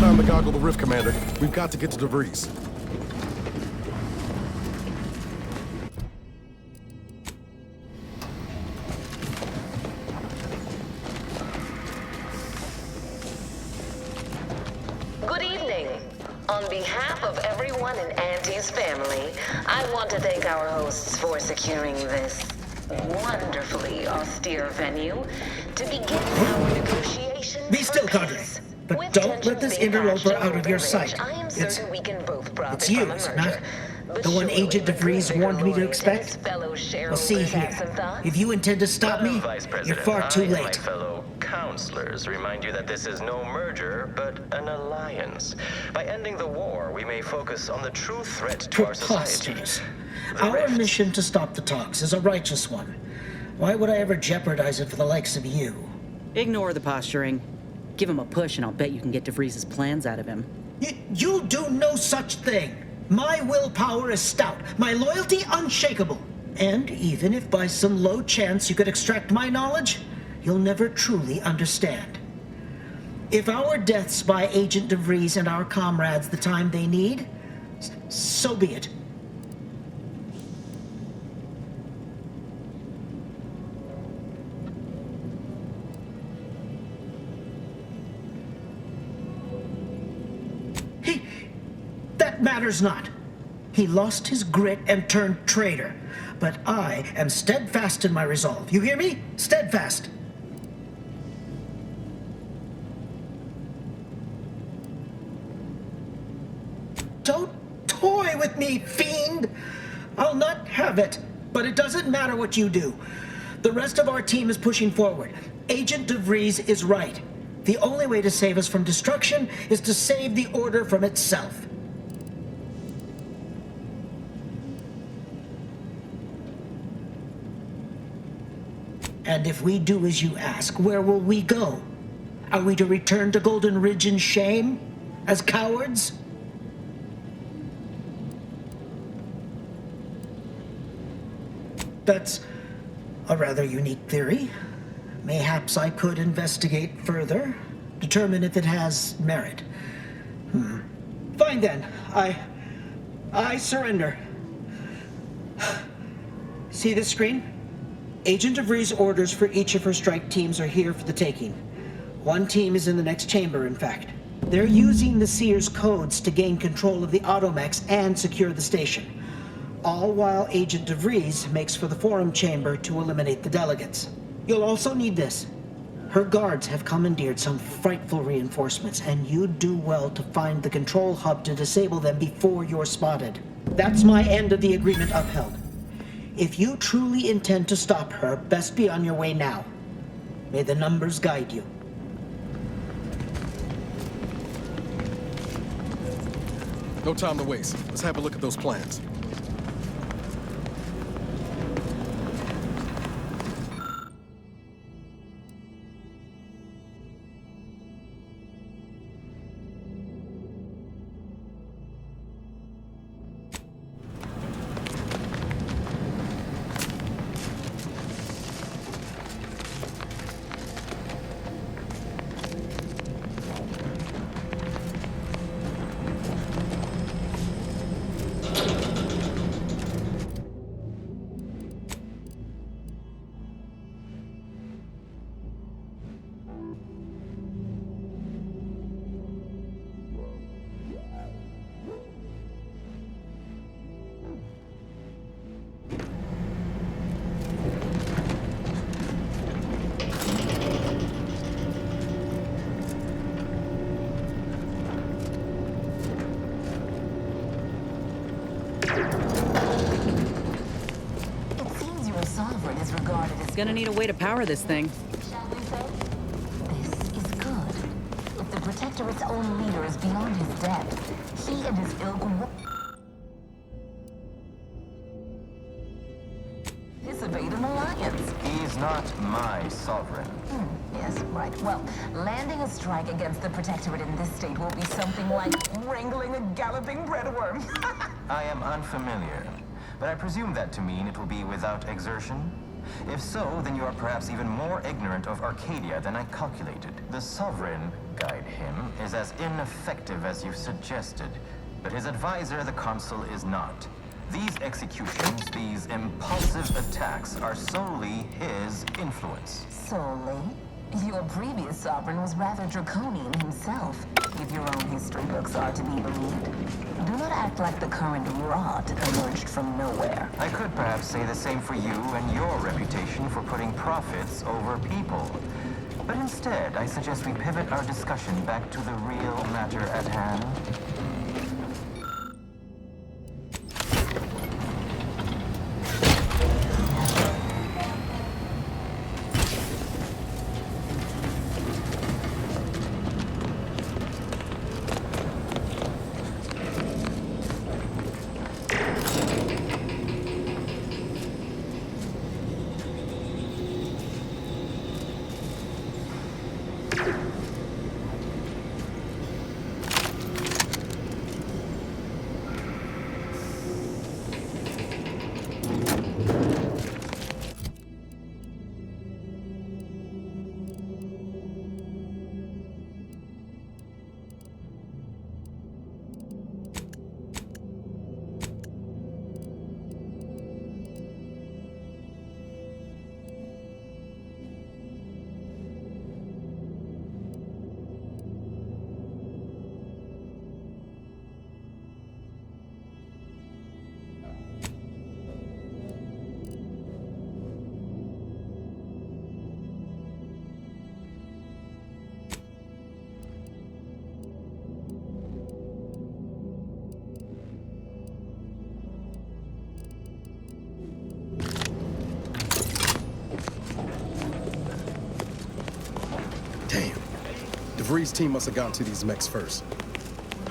time to goggle the rift, Commander. We've got to get to DeVries. Good evening. On behalf of everyone in Auntie's family, I want to thank our hosts for securing this wonderfully austere venue to begin our negotiations. Be still, for Cadre. peace. But With don't let this tensions being interloper hatched out of over your the sight. ridge, I am It's certain we can both profit you, from a is it merger. not? But The one surely Agent with DeVries greater warned me to loyalty expect? his fellow Well, see shareholders have some here. thoughts. If you intend to stop me, Vice you're President, far too I and my late. fellow counselors remind you that this is no merger, but an alliance. By ending the war, we may focus on the true threat to our society. Preposterous. The Our rift. mission to stop the talks is a righteous one. Why would I ever jeopardize it for the likes of you? Ignore the posturing. Give him a push and I'll bet you can get DeVries' plans out of him. You'll do no such thing. My willpower is stout, my loyalty unshakable. And even if by some low chance you could extract my knowledge, you'll never truly understand. If our deaths buy Agent DeVries and our comrades the time they need, so be it. That matters not. He lost his grit and turned traitor. But I am steadfast in my resolve. You hear me? Steadfast. Don't toy with me, fiend! I'll not have it. But it doesn't matter what you do. The rest of our team is pushing forward. Agent DeVries is right. The only way to save us from destruction is to save the Order from itself. And if we do as you ask, where will we go? Are we to return to Golden Ridge in shame? As cowards? That's a rather unique theory. Mayhaps I could investigate further, determine if it has merit. Fine then. I surrender. See this screen? Agent DeVries' orders for each of her strike teams are here for the taking. One team is in the next chamber, in fact. They're using the Seer's codes to gain control of the automechs and secure the station. All while Agent DeVries makes for the forum chamber to eliminate the delegates. You'll also need this. Her guards have commandeered some frightful reinforcements, and you'd do well to find the control hub to disable them before you're spotted. That's my end of the agreement upheld. If you truly intend to stop her, best be on your way now. May the numbers guide you. No time to waste. Let's have a look at those plans. Gonna need a way to power this thing. Shall we say? This is good. If the Protectorate's own leader is beyond his depth, he and his ilk will disobeyed an alliance. He's not my sovereign. Yes, right. Well, landing a strike against the Protectorate in this state will be something like wrangling a galloping breadworm. I am unfamiliar, but I presume that to mean it will be without exertion. If so, then you are perhaps even more ignorant of Arcadia than I calculated. The Sovereign, guide him, is as ineffective as you suggested, but his advisor, the Consul, is not. These executions, these impulsive attacks, are solely his influence. Solely? Your previous sovereign was rather draconian himself, if your own history books are to be believed. Do not act like the current rot emerged from nowhere. I could perhaps say the same for you and your reputation for putting profits over people. But instead, I suggest we pivot our discussion back to the real matter at hand. DeVries' team must have gotten to these mechs first.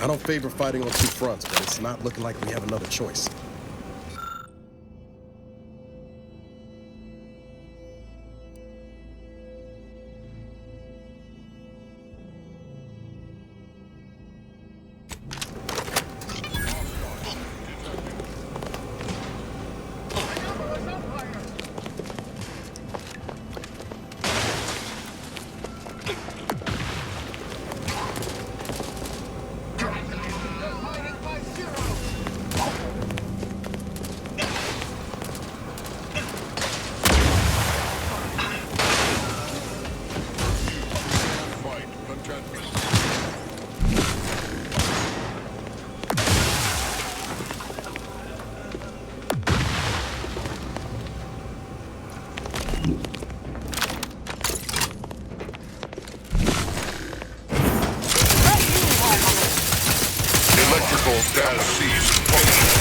I don't favor fighting on two fronts, but it's not looking like we have another choice. Data ceased function.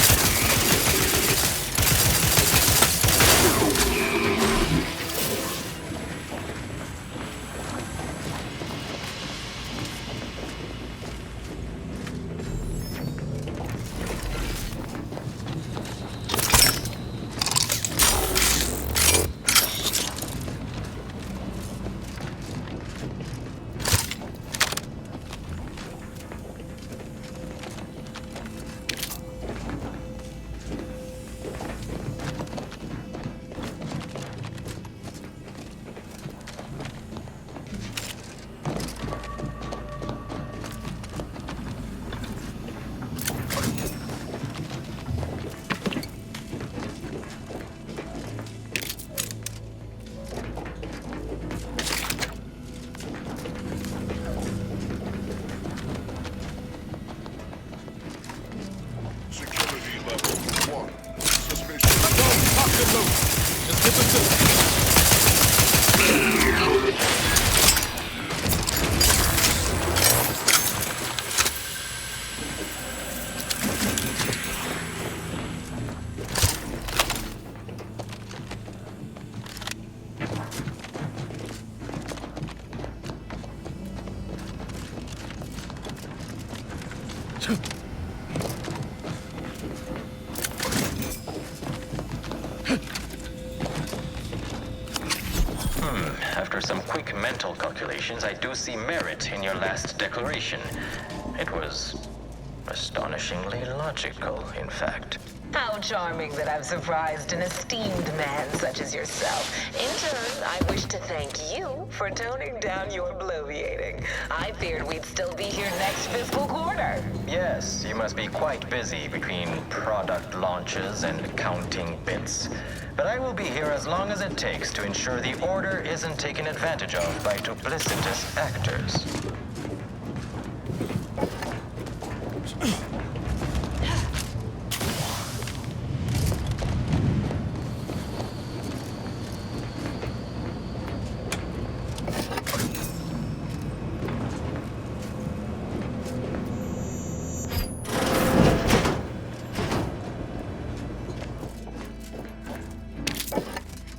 After some quick mental calculations, I do see merit in your last declaration. It was astonishingly logical, in fact. How charming that I've surprised an esteemed man such as yourself. In turn, I wish to thank you for toning down your bloviating. I feared we'd still be here next fiscal quarter. Yes, you must be quite busy between product launches and counting bits. But I will be here as long as it takes to ensure the Order isn't taken advantage of by duplicitous actors.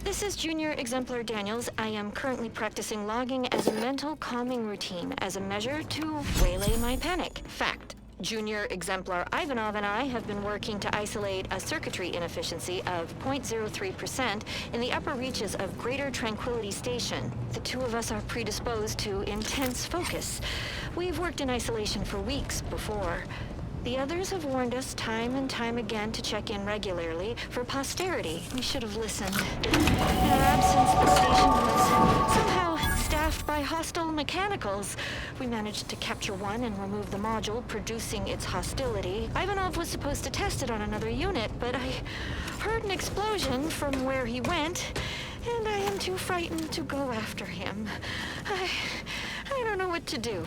This is Junior Exemplar Daniels. I am currently practicing logging as a mental calming routine as a measure to waylay my panic. Fact. Junior Exemplar Ivanov and I have been working to isolate a circuitry inefficiency of 0.03% in the upper reaches of Greater Tranquility Station. The two of us are predisposed to intense focus. We've worked in isolation for weeks before. The others have warned us time and time again to check in regularly for posterity. We should have listened. In our absence, the station was somehow staffed by hostile mechanicals. We managed to capture one and remove the module producing its hostility. Ivanov was supposed to test it on another unit, but I heard an explosion from where he went, and I am too frightened to go after him. I don't know what to do.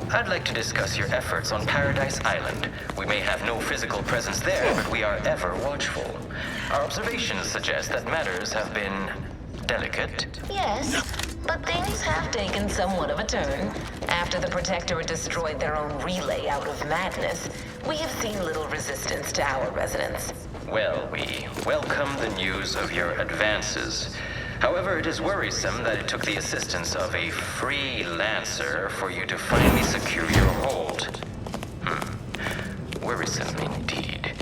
I'd like to discuss your efforts on Paradise Island. We may have no physical presence there, but we are ever watchful. Our observations suggest that matters have been delicate. Yes, but things have taken somewhat of a turn. After the Protectorate destroyed their own relay out of madness, we have seen little resistance to our residents. Well, we welcome the news of your advances. However, it is worrisome that it took the assistance of a freelancer for you to finally secure your hold. Worrisome indeed.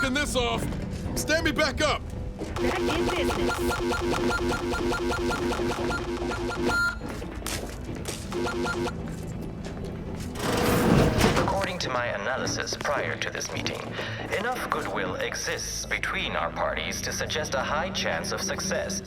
knocking this off. Stand me back up. Back in business. According to my analysis prior to this meeting, enough goodwill exists between our parties to suggest a high chance of success.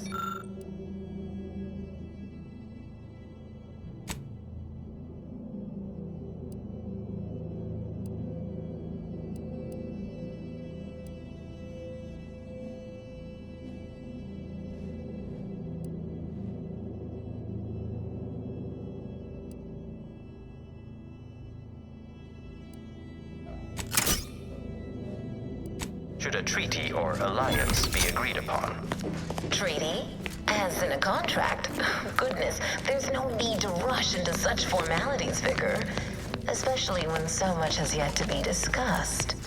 Should a treaty or alliance be agreed upon. Treaty? As in a contract? Goodness, there's no need to rush into such formalities, Vicar. Especially when so much has yet to be discussed.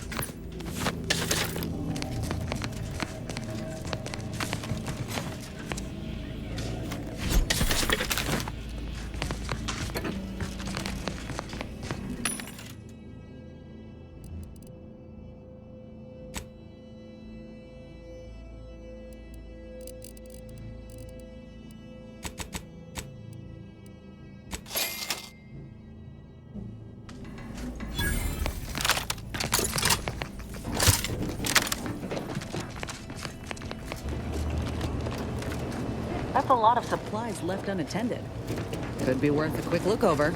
That's a lot of supplies left unattended. Could be worth a quick look over.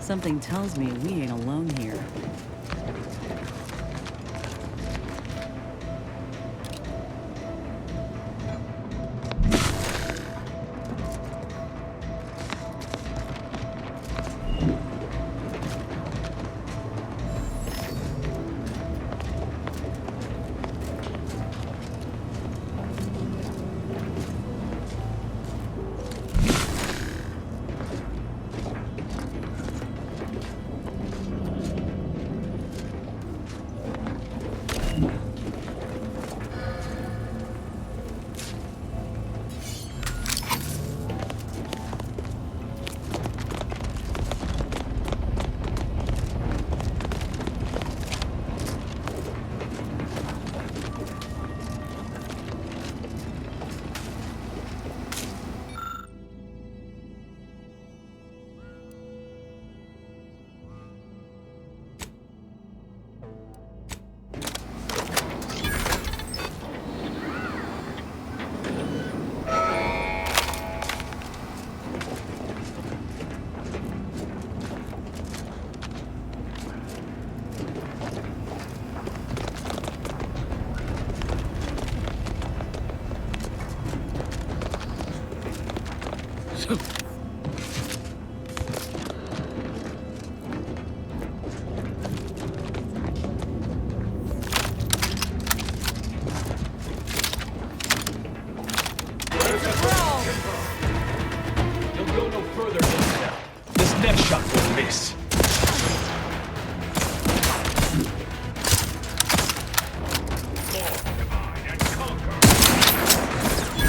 Something tells me we ain't alone here. shot will miss.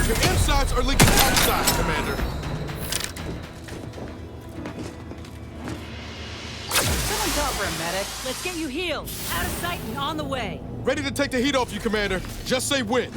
Your insides are leaking outside, Commander. Someone call for a medic. Let's get you healed. Out of sight and on the way. Ready to take the heat off you, Commander. Just say when.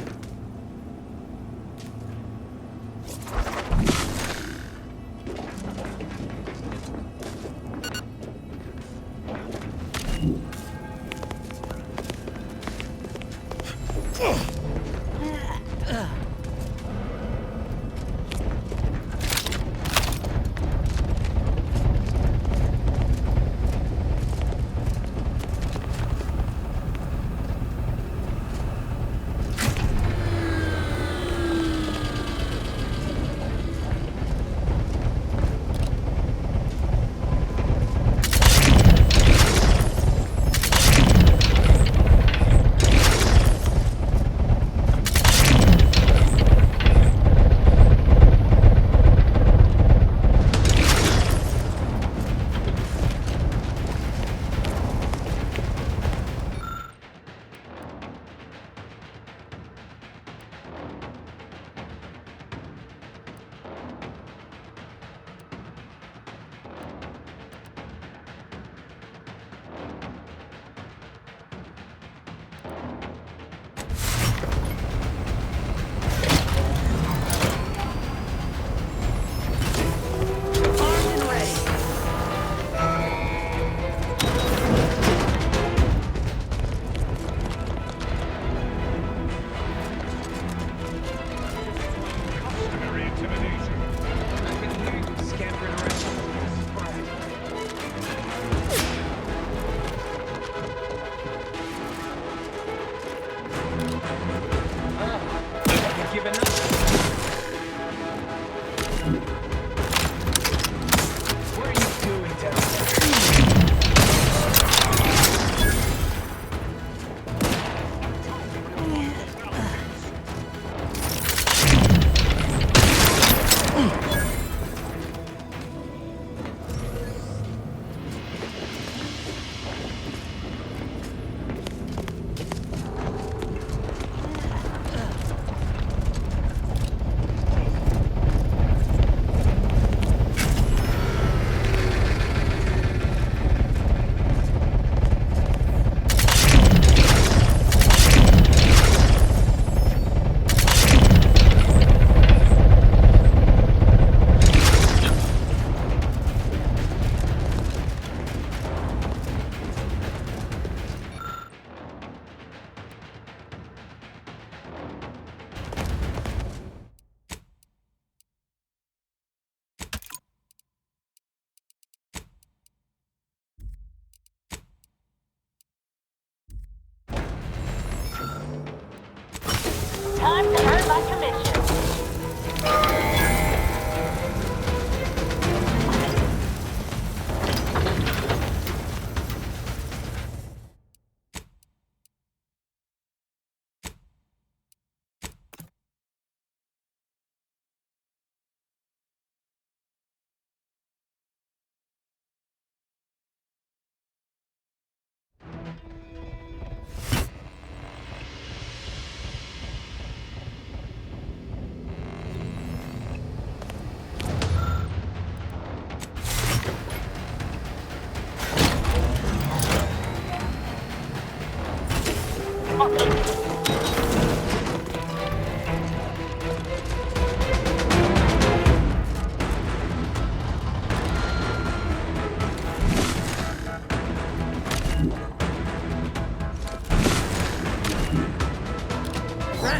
Time to earn my commission.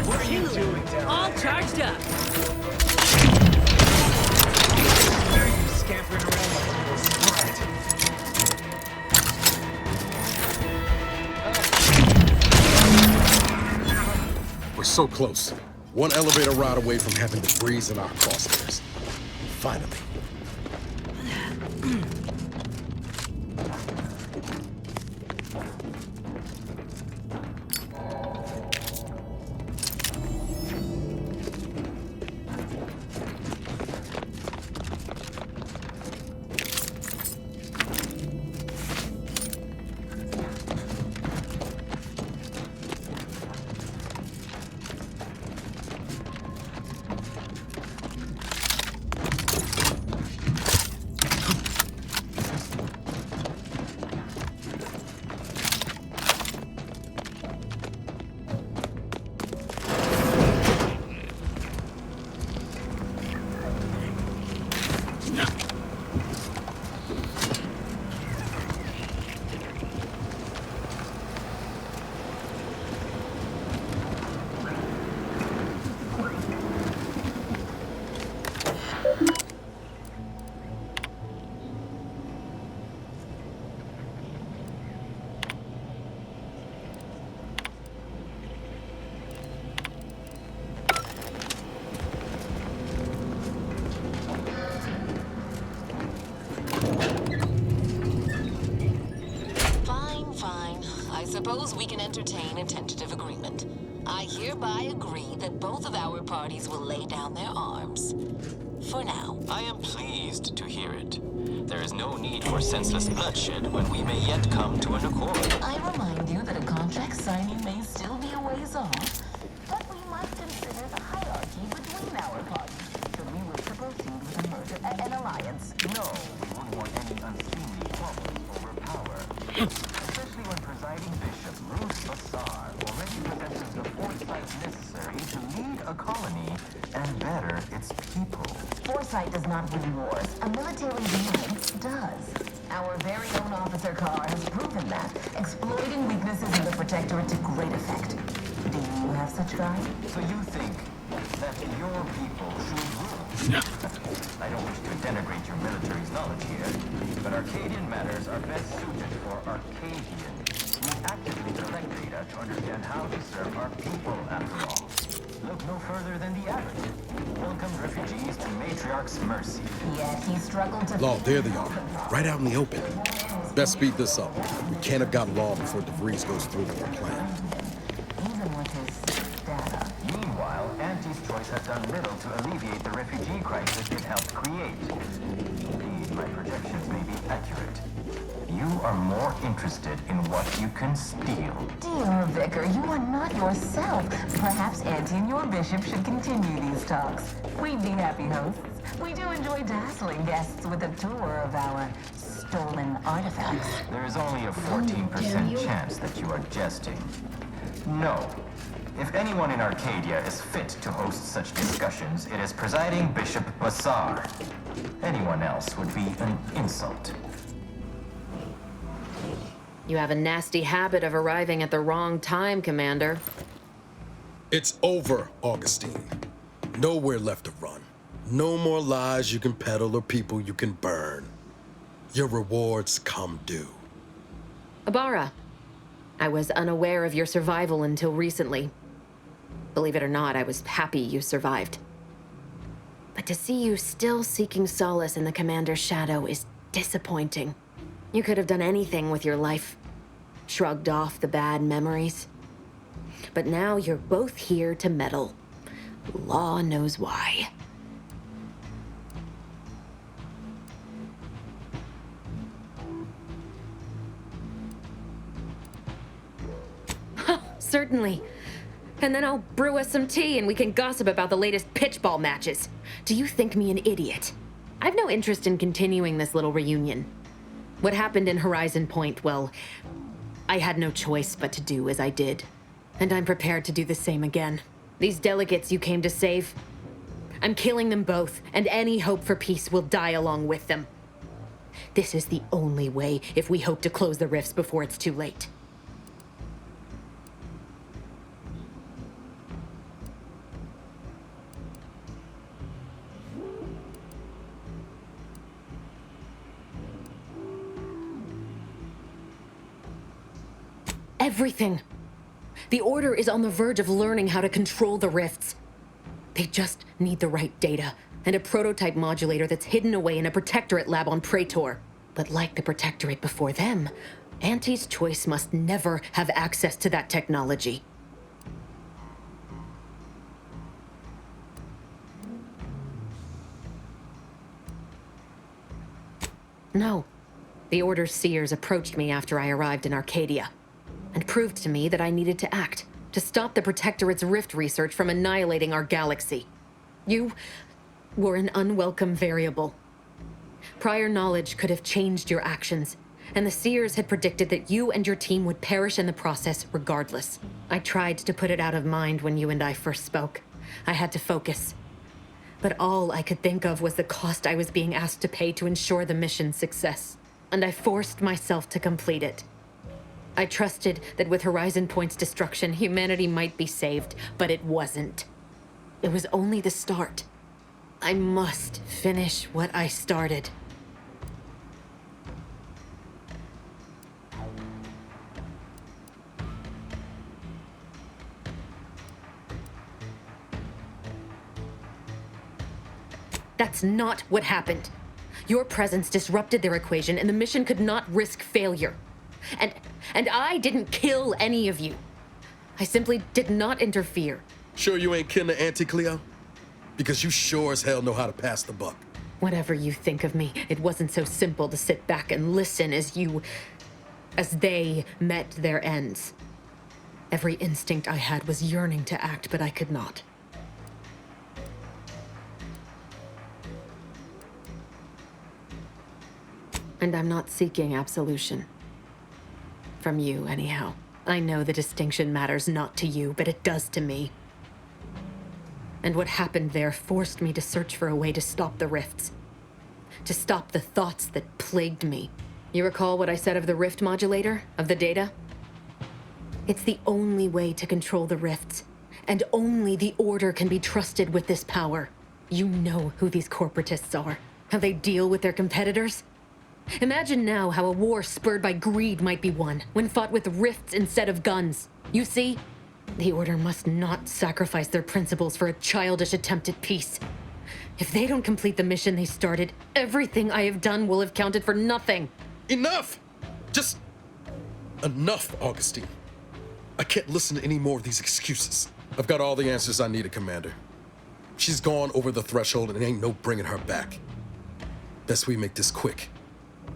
What are you doing down all there? Charged up. Why are you scampering around like a little sprat? We're so close. One elevator ride away from having the breeze in our crosshairs. Finally. suppose we can entertain a tentative agreement. I hereby agree that both of our parties will lay down their arms. For now. I am pleased to hear it. There is no need for senseless bloodshed when we may yet come to an accord. I remind you that a contract signing may still be a ways off, but we might consider the hierarchy between our parties should we wish to proceed with a merger and an alliance. No, we wouldn't want any unseemly squabbles over power. Especially when presiding bishop Bruce Bassar already possesses the foresight necessary to lead a colony and better its people. Foresight does not win wars. A military alliance does. Our very own Officer Carr has proven that, exploiting weaknesses in the Protectorate to great effect. Do you have such guide? So you think that your people should rule? I don't wish to denigrate your military's knowledge here, but Arcadian matters are best suited for Arcadians. We actively collect data to understand how to serve our people, after all. Look no further than the average. Welcome refugees to Matriarch's mercy. Yet he struggled to... Law, there they are. Right out in the open. Best speed this up. We can't have gotten Law before DeVries goes through with our plan. Even with his data. Meanwhile, Auntie's choice has done little to alleviate the refugee crisis it helped create. Indeed, my projections may be accurate. You are more interested in what you can steal. Dear Vicar, you are not yourself. Perhaps Auntie and your bishop should continue these talks. We'd be happy hosts. We do enjoy dazzling guests with a tour of our stolen artifacts. There is only a 14% chance that you are jesting. No. If anyone in Arcadia is fit to host such discussions, it is presiding Bishop Bassar. Anyone else would be an insult. You have a nasty habit of arriving at the wrong time, Commander. It's over, Augustine. Nowhere left to run. No more lies you can peddle or people you can burn. Your rewards come due. Ibarra, I was unaware of your survival until recently. Believe it or not, I was happy you survived. But to see you still seeking solace in the Commander's shadow is disappointing. You could have done anything with your life. Shrugged off the bad memories. But now you're both here to meddle. Law knows why. Certainly. And then I'll brew us some tea and we can gossip about the latest pitchball matches. Do you think me an idiot? I've no interest in continuing this little reunion. What happened in Horizon Point, well, I had no choice but to do as I did. And I'm prepared to do the same again. These delegates you came to save, I'm killing them both, and any hope for peace will die along with them. This is the only way if we hope to close the rifts before it's too late. Everything. The Order is on the verge of learning how to control the rifts. They just need the right data, and a prototype modulator that's hidden away in a Protectorate lab on Praetor. But like the Protectorate before them, Auntie's choice must never have access to that technology. No. The Order's seers approached me after I arrived in Arcadia, and proved to me that I needed to act, to stop the Protectorate's rift research from annihilating our galaxy. You were an unwelcome variable. Prior knowledge could have changed your actions, and the Seers had predicted that you and your team would perish in the process regardless. I tried to put it out of mind when you and I first spoke. I had to focus. But all I could think of was the cost I was being asked to pay to ensure the mission's success, and I forced myself to complete it. I trusted that with Horizon Point's destruction, humanity might be saved, but it wasn't. It was only the start. I must finish what I started. That's not what happened. Your presence disrupted their equation, and the mission could not risk failure. And And I didn't kill any of you. I simply did not interfere. Sure you ain't kin to Auntie Cleo? Because you sure as hell know how to pass the buck. Whatever you think of me, it wasn't so simple to sit back and listen as they met their ends. Every instinct I had was yearning to act, but I could not. And I'm not seeking absolution. From you, anyhow. I know the distinction matters not to you, but it does to me. And what happened there forced me to search for a way to stop the rifts. To stop the thoughts that plagued me. You recall what I said of the rift modulator? Of the data? It's the only way to control the rifts. And only the Order can be trusted with this power. You know who these corporatists are. How they deal with their competitors. Imagine now how a war spurred by greed might be won, when fought with rifts instead of guns. You see? The Order must not sacrifice their principles for a childish attempt at peace. If they don't complete the mission they started, everything I have done will have counted for nothing. Enough! Just enough, Augustine. I can't listen to any more of these excuses. I've got all the answers I needed, Commander. She's gone over the threshold and ain't no bringing her back. Best we make this quick,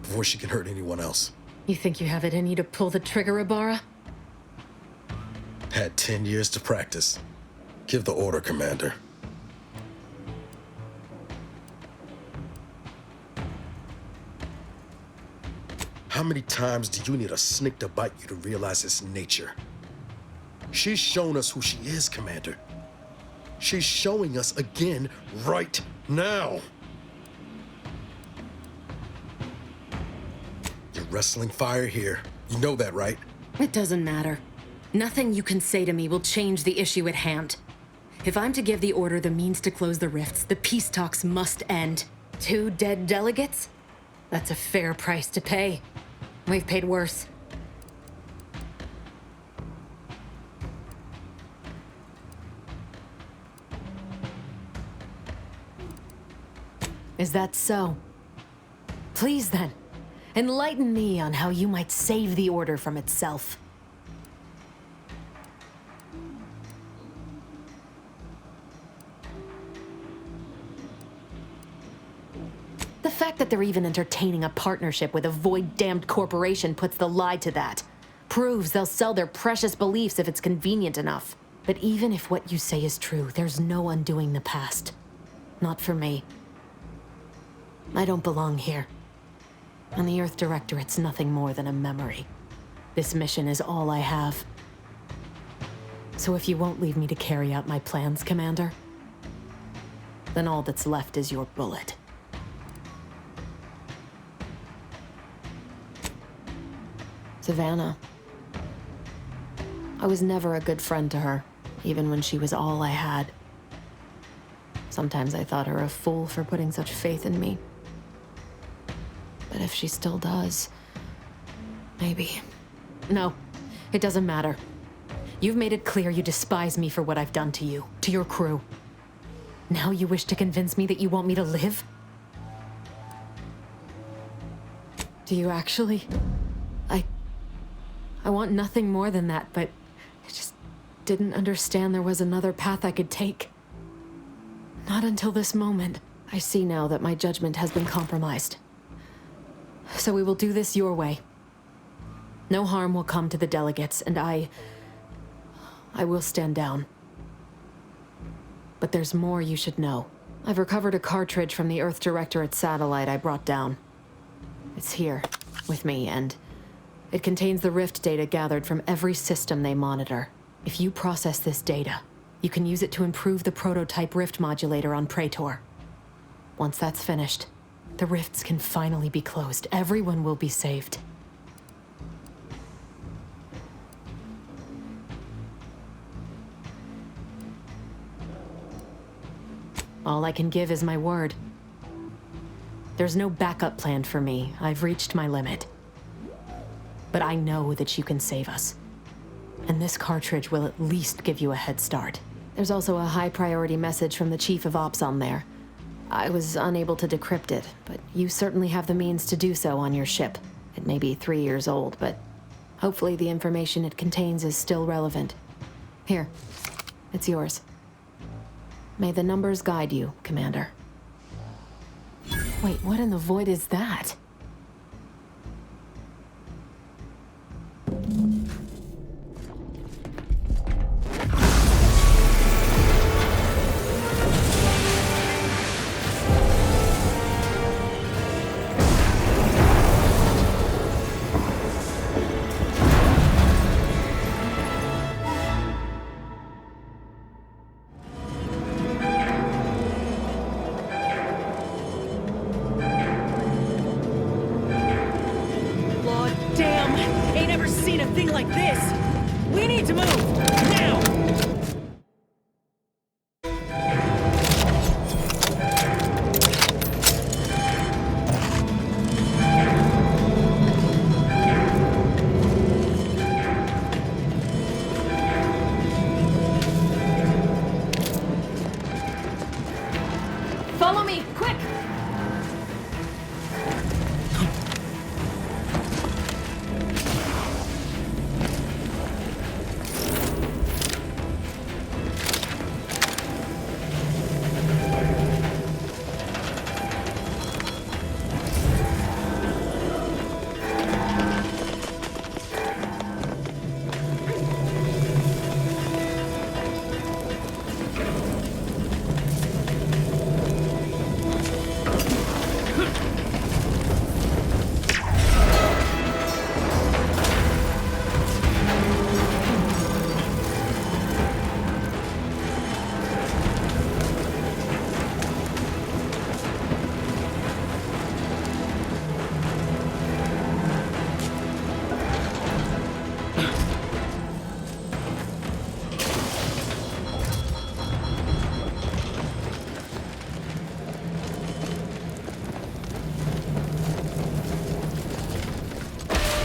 before she can hurt anyone else. You think you have it in you to pull the trigger, Ibarra? Had 10 years to practice. Give the order, Commander. How many times do you need a snake to bite you to realize its nature? She's shown us who she is, Commander. She's showing us again right now. You're wrestling fire here. You know that, right? It doesn't matter. Nothing you can say to me will change the issue at hand. If I'm to give the Order the means to close the rifts, the peace talks must end. 2 dead delegates? That's a fair price to pay. We've paid worse. Is that so? Please then, enlighten me on how you might save the Order from itself. The fact that they're even entertaining a partnership with a void-damned corporation puts the lie to that. Proves they'll sell their precious beliefs if it's convenient enough. But even if what you say is true, there's no undoing the past. Not for me. I don't belong here. And the Earth Directorate's nothing more than a memory. This mission is all I have. So if you won't leave me to carry out my plans, Commander, then all that's left is your bullet. Savannah. I was never a good friend to her, even when she was all I had. Sometimes I thought her a fool for putting such faith in me. But if she still does, maybe. No, it doesn't matter. You've made it clear you despise me for what I've done to you, to your crew. Now you wish to convince me that you want me to live? Do you actually? I want nothing more than that, but I just didn't understand there was another path I could take. Not until this moment. I see now that my judgment has been compromised. So we will do this your way. No harm will come to the delegates, and I will stand down. But there's more you should know. I've recovered a cartridge from the Earth Directorate satellite I brought down. It's here, with me, and it contains the rift data gathered from every system they monitor. If you process this data, you can use it to improve the prototype rift modulator on Praetor. Once that's finished, the rifts can finally be closed. Everyone will be saved. All I can give is my word. There's no backup plan for me. I've reached my limit. But I know that you can save us. And this cartridge will at least give you a head start. There's also a high-priority message from the Chief of Ops on there. I was unable to decrypt it, but you certainly have the means to do so on your ship. It may be 3 years old, but Hopefully the information it contains is still relevant. Here, it's yours. May the numbers guide you, Commander. Wait, what in the void is that? Lord damn! Ain't ever seen a thing like this! We need to move! Now! Follow me, quick!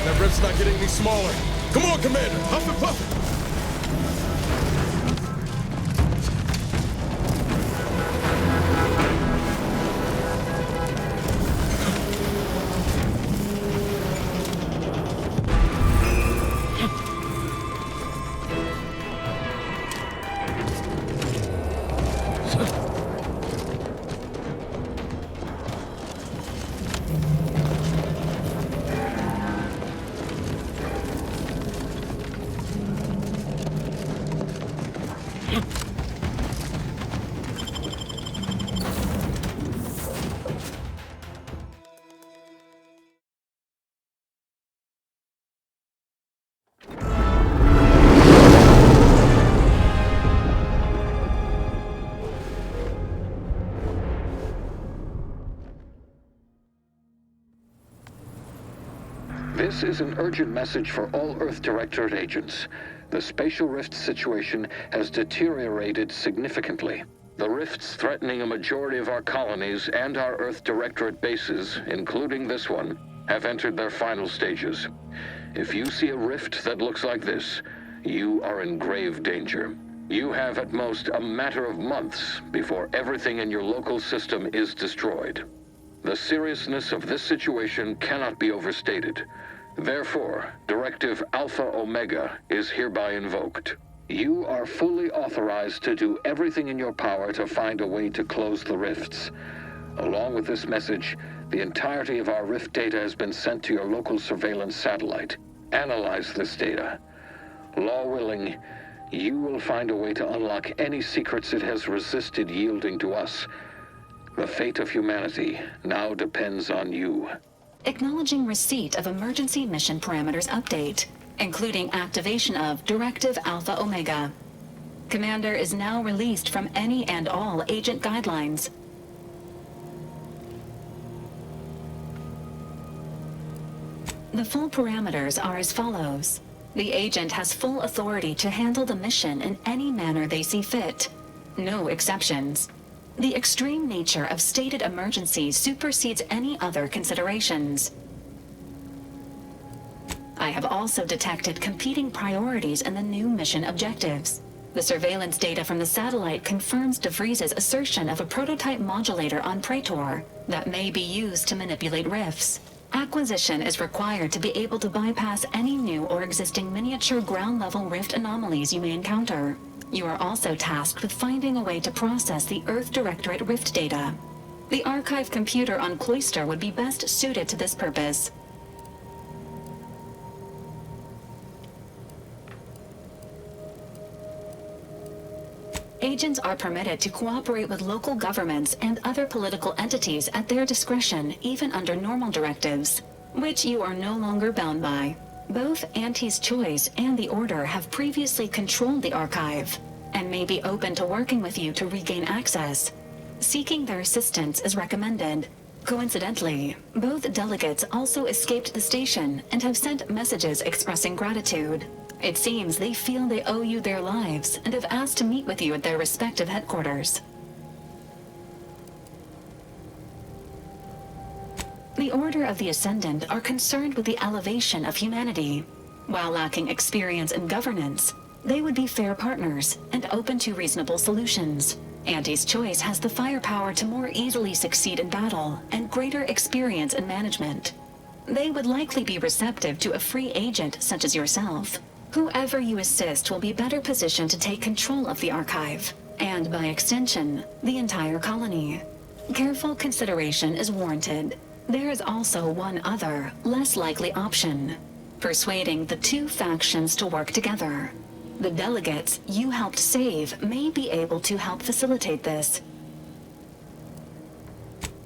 That rift's not getting any smaller. Come on, Commander! Huff and puff it! This is an urgent message for all Earth Directorate agents. The spatial rift situation has deteriorated significantly. The rifts threatening a majority of our colonies and our Earth Directorate bases, including this one, have entered their final stages. If you see a rift that looks like this, you are in grave danger. You have at most a matter of months before everything in your local system is destroyed. The seriousness of this situation cannot be overstated. Therefore, Directive Alpha Omega is hereby invoked. You are fully authorized to do everything in your power to find a way to close the rifts. Along with this message, the entirety of our rift data has been sent to your local surveillance satellite. Analyze this data. Law willing, you will find a way to unlock any secrets it has resisted yielding to us. The fate of humanity now depends on you. Acknowledging receipt of emergency mission parameters update, including activation of Directive Alpha Omega. Commander is now released from any and all agent guidelines. The full parameters are as follows. The agent has full authority to handle the mission in any manner they see fit. No exceptions. The extreme nature of stated emergencies supersedes any other considerations. I have also detected competing priorities in the new mission objectives. The surveillance data from the satellite confirms DeVries's assertion of a prototype modulator on Praetor that may be used to manipulate rifts. Acquisition is required to be able to bypass any new or existing miniature ground-level rift anomalies you may encounter. You are also tasked with finding a way to process the Earth Directorate rift data. The archive computer on Cloister would be best suited to this purpose. Agents are permitted to cooperate with local governments and other political entities at their discretion, even under normal directives, which you are no longer bound by. Both Auntie's Choice and the Order have previously controlled the archive, and may be open to working with you to regain access. Seeking their assistance is recommended. Coincidentally, both delegates also escaped the station and have sent messages expressing gratitude. It seems they feel they owe you their lives and have asked to meet with you at their respective headquarters. The Order of the Ascendant are concerned with the elevation of humanity. While lacking experience in governance, they would be fair partners and open to reasonable solutions. Auntie's Choice has the firepower to more easily succeed in battle and greater experience in management. They would likely be receptive to a free agent such as yourself. Whoever you assist will be better positioned to take control of the archive, and by extension, the entire colony. Careful consideration is warranted. There is also one other, less likely option: persuading the two factions to work together. The delegates you helped save may be able to help facilitate this.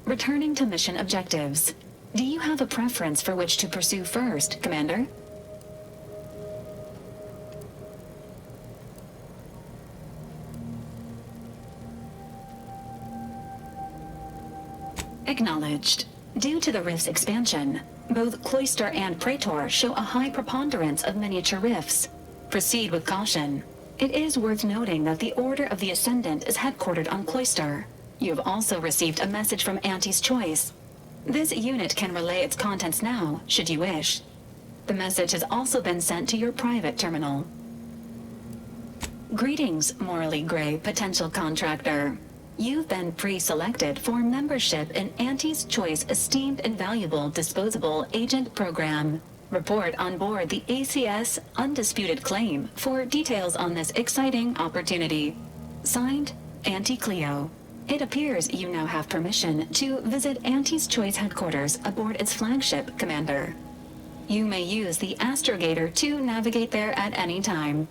Returning to mission objectives. Do you have a preference for which to pursue first, Commander? Acknowledged. Due to the rift's expansion, both Cloister and Praetor show a high preponderance of miniature rifts. Proceed with caution. It is worth noting that the Order of the Ascendant is headquartered on Cloister. You have also received a message from Auntie's Choice. This unit can relay its contents now, should you wish. The message has also been sent to your private terminal. Greetings, morally gray potential contractor. You've been pre-selected for membership in Auntie's Choice Esteemed and Valuable Disposable Agent Program. Report on board the ACS Undisputed Claim for details on this exciting opportunity. Signed, Auntie Cleo. It appears you now have permission to visit Auntie's Choice headquarters aboard its flagship, Commander. You may use the Astrogator to navigate there at any time.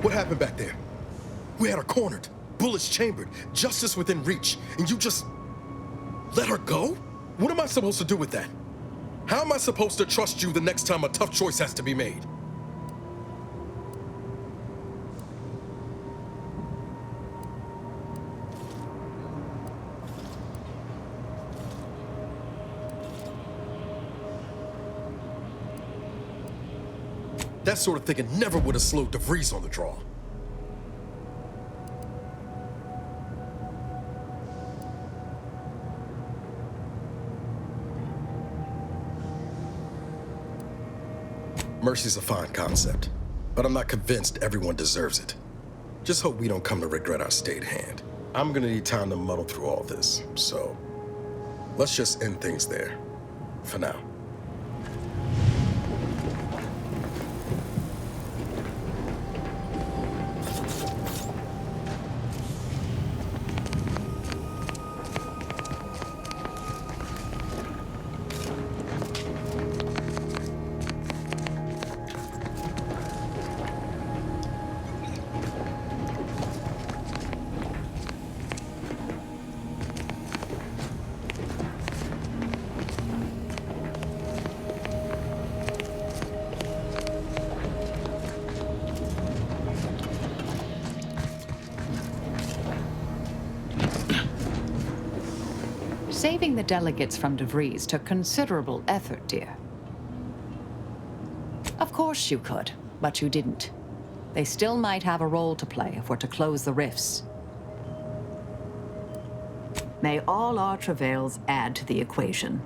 What happened back there? We had her cornered, bullets chambered, justice within reach, and you just let her go? What am I supposed to do with that? How am I supposed to trust you the next time a tough choice has to be made? That sort of thinking never would have slowed DeVries on the draw. Mercy's a fine concept, but I'm not convinced everyone deserves it. Just hope we don't come to regret our stayed hand. I'm gonna need time to muddle through all this, so let's just end things there, for now. Saving the delegates from DeVries took considerable effort, dear. Of course you could, but you didn't. They still might have a role to play if we're to close the rifts. May all our travails add to the equation.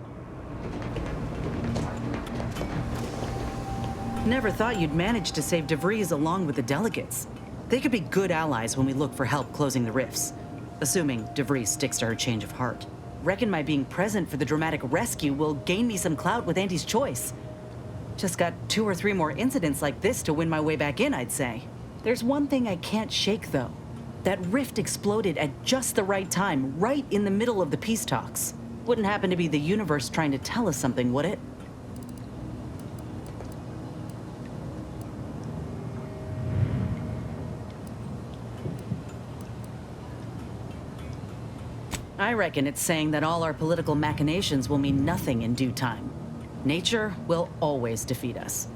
Never thought you'd manage to save DeVries along with the delegates. They could be good allies when we look for help closing the rifts. Assuming DeVries sticks to her change of heart. Reckon my being present for the dramatic rescue will gain me some clout with Auntie's choice. Just got 2 or 3 more incidents like this to win my way back in, I'd say. There's one thing I can't shake, though. That rift exploded at just the right time, right in the middle of the peace talks. Wouldn't happen to be the universe trying to tell us something, would it? I reckon it's saying that all our political machinations will mean nothing in due time. Nature will always defeat us.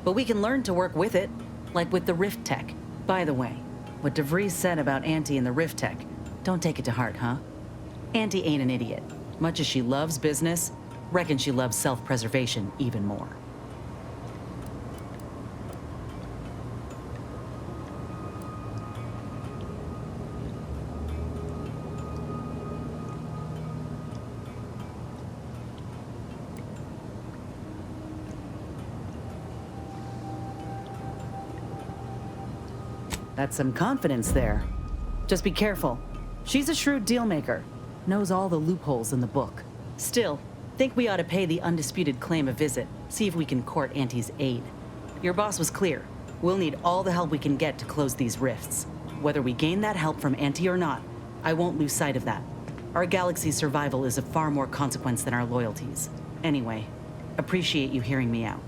But we can learn to work with it, like with the Rift Tech. By the way, what DeVries said about Auntie and the Rift Tech, don't take it to heart, huh? Auntie ain't an idiot. Much as she loves business, reckon she loves self-preservation even more. That's some confidence there. Just be careful. She's a shrewd dealmaker. Knows all the loopholes in the book. Still, think we ought to pay the undisputed claim a visit. See if we can court Auntie's aid. Your boss was clear. We'll need all the help we can get to close these rifts. Whether we gain that help from Auntie or not, I won't lose sight of that. Our galaxy's survival is of far more consequence than our loyalties. Anyway, appreciate you hearing me out.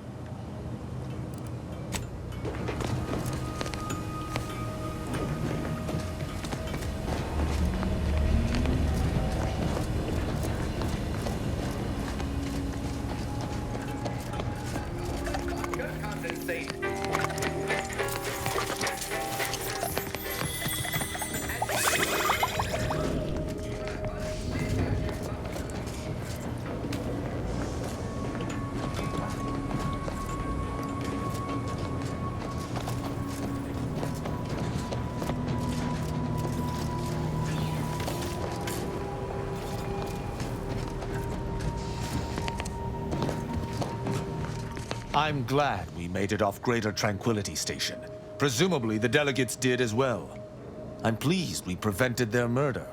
I'm glad we made it off Greater Tranquility Station. Presumably the delegates did as well. I'm pleased we prevented their murder.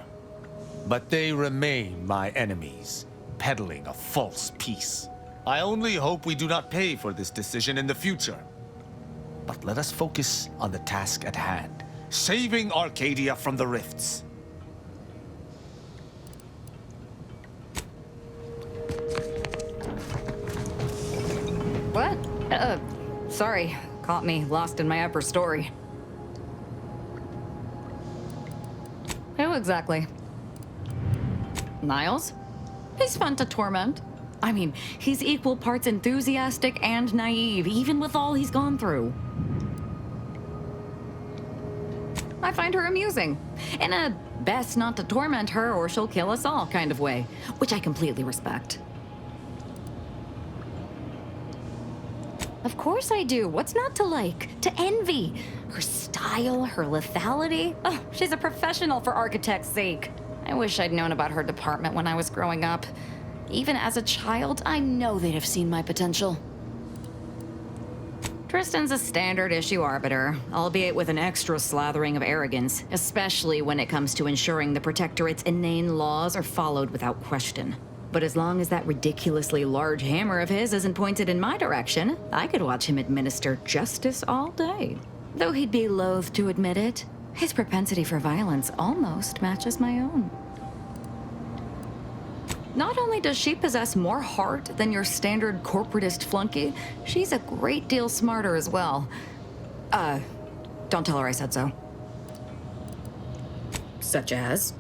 But they remain my enemies, peddling a false peace. I only hope we do not pay for this decision in the future. But let us focus on the task at hand, saving Arcadia from the rifts. What? Sorry. Caught me lost in my upper story. Who exactly? Niles? He's fun to torment. I mean, he's equal parts enthusiastic and naive, even with all he's gone through. I find her amusing. In a best not to torment her or she'll kill us all kind of way, which I completely respect. Of course I do. What's not to like? To envy? Her style, her lethality. Oh, she's a professional for architect's sake. I wish I'd known about her department when I was growing up. Even as a child, I know they'd have seen my potential. Tristan's a standard issue arbiter, albeit with an extra slathering of arrogance, especially when it comes to ensuring the Protectorate's inane laws are followed without question. But as long as that ridiculously large hammer of his isn't pointed in my direction, I could watch him administer justice all day. Though he'd be loath to admit it, his propensity for violence almost matches my own. Not only does she possess more heart than your standard corporatist flunky, she's a great deal smarter as well. Don't tell her I said so. Such as?